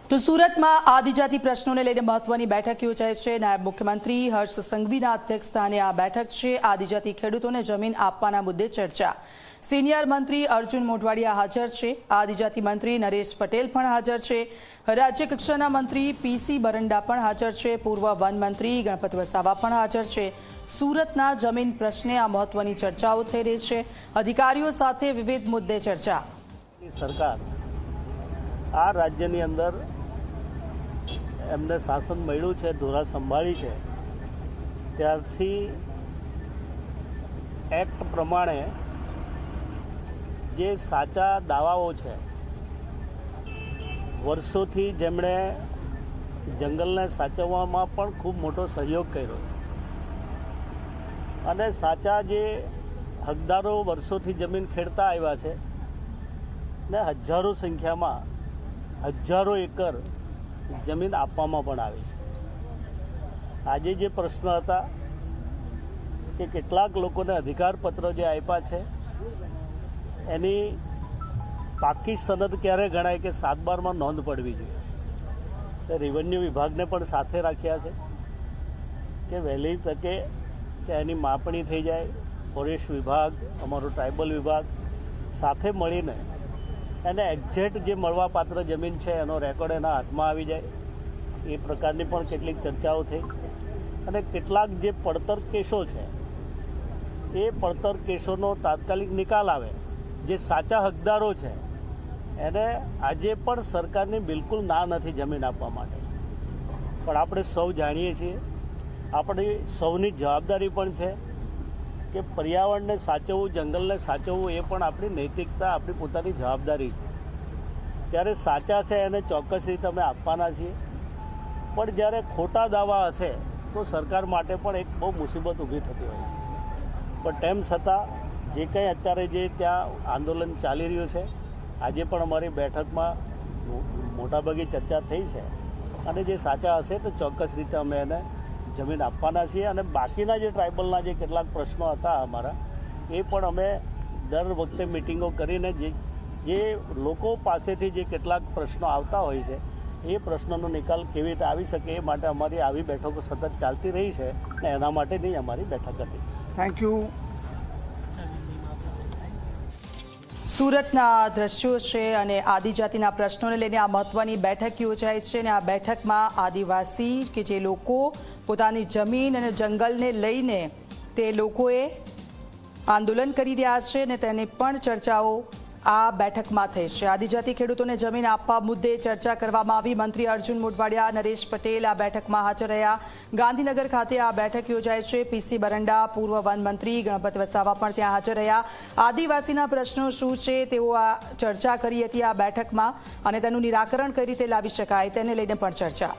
તો સુરતમાં આદિજાતિ પ્રશ્નોને લઈને મહત્વની બેઠક યોજાઈ છે। નાયબ મુખ્યમંત્રી હર્ષ સંઘવીના અધ્યક્ષસ્થાને આ બેઠક છે। આદિજાતિ ખેડૂતોને જમીન આપવાના મુદ્દે ચર્ચા। સિનિયર મંત્રી અર્જુન મોઢવાડિયા હાજર છે। આદિજાતિ મંત્રી નરેશ પટેલ પણ હાજર છે। રાજ્ય કક્ષાના મંત્રી પીસી બરંડા પણ હાજર છે। પૂર્વ વન મંત્રી ગણપત વસાવા પણ હાજર છે। સુરતના જમીન પ્રશ્ને આ મહત્વની ચર્ચાઓ થઈ રહી છે। અધિકારીઓ સાથે વિવિધ મુદ્દે ચર્ચા। સરકાર આ રાજ્યની અંદર એમને શાસન મળ્યું છે, ધોરા સંભાળી છે, ત્યારથી એક્ટ પ્રમાણે જે સાચા દાવાઓ છે, વર્ષોથી જેમણે જંગલને સાચવવામાં પણ ખૂબ મોટો સહયોગ કર્યો છે અને સાચા જે હકદારો વર્ષોથી જમીન ખેડતા આવ્યા છે ને હજારો સંખ્યામાં હજારો એકર જમીન આપવામાં પણ આવી છે। આજે જે પ્રશ્ન હતા કે કેટલાક લોકોને અધિકારપત્ર જે આપ્યા છે એની પાકી સનદ ક્યારે ગણાય કે 7/12માં નોંધ પડવી જોઈએ। રેવન્યુ વિભાગને પણ સાથે રાખ્યા છે કે વહેલી તકે કે એની માપણી થઈ જાય। ફોરેસ્ટ વિભાગ, અમારો ટ્રાઇબલ વિભાગ સાથે મળીને એને એક્ઝેક્ટ જે મળવાપાત્ર જમીન છે એનો રેકોર્ડ એના હાથમાં આવી જાય, એ પ્રકારની પણ કેટલીક ચર્ચાઓ થઈ। અને કેટલાક જે પડતર કેસો છે એ પડતર કેસોનો તાત્કાલિક નિકાલ આવે। જે સાચા હકદારો છે એને આજે પણ સરકારની બિલકુલ ના નથી જમીન આપવા માટે, પણ આપણે સૌ જાણીએ છીએ, આપણી સૌની જવાબદારી પણ છે કે પર્યાવરણને સાચવવું, જંગલને સાચવવું એ પણ આપણી નૈતિકતા, આપણી પોતાની જવાબદારી છે। ત્યારે સાચા છે એને ચોક્કસ રીતે અમે આપવાના છીએ, પણ જ્યારે ખોટા દાવા હશે તો સરકાર માટે પણ એક બહુ મુસીબત ઊભી થતી હોય છે। પણ તેમ છતાં જે કંઈ અત્યારે જે ત્યાં આંદોલન ચાલી રહ્યું છે, આજે પણ અમારી બેઠકમાં મોટાભાગે ચર્ચા થઈ છે અને જે સાચા હશે તો ચોક્કસ રીતે અમે એને જમીન આપવાના છીએ। અને બાકીના જે ટ્રાઇબલના જે કેટલાક પ્રશ્નો હતા અમારા, એ પણ અમે દર વખતે મિટિંગો કરીને જે લોકો પાસેથી જે કેટલાક પ્રશ્નો આવતા હોય છે એ પ્રશ્નનો નિકાલ કેવી રીતે આવી શકે એ માટે અમારી આવી બેઠકો સતત ચાલતી રહી છે અને એના માટેની અમારી બેઠક હતી। Thank you. સુરતના દ્રશ્યો છે અને આદિજાતિના પ્રશ્નોને લઈને આ મહત્વની બેઠક યોજાઈ છે અને આ બેઠકમાં આદિવાસી કે જે લોકો પોતાની જમીન અને જંગલને લઈને તે લોકોએ આંદોલન કરી રહ્યા છે અને તેની પણ ચર્ચાઓ આ બેઠકમાં થઈ છે। આદિજાતિ ખેડૂતોને જમીન આપવા મુદ્દે ચર્ચા કરવામાં આવી। મંત્રી અર્જુન મોઢવાડિયા, નરેશ પટેલ આ બેઠકમાં હાજર રહ્યા। ગાંધીનગર ખાતે આ બેઠક યોજાઈ છે। પીસી બરંડા, પૂર્વ વન મંત્રી ગણપત વસાવા પણ ત્યાં હાજર રહ્યા। આદિવાસીના પ્રશ્નો શું છે તેઓ આ ચર્ચા કરી હતી આ બેઠકમાં અને તેનું નિરાકરણ કઈ રીતે લાવી શકાય તેને લઈને પણ ચર્ચા।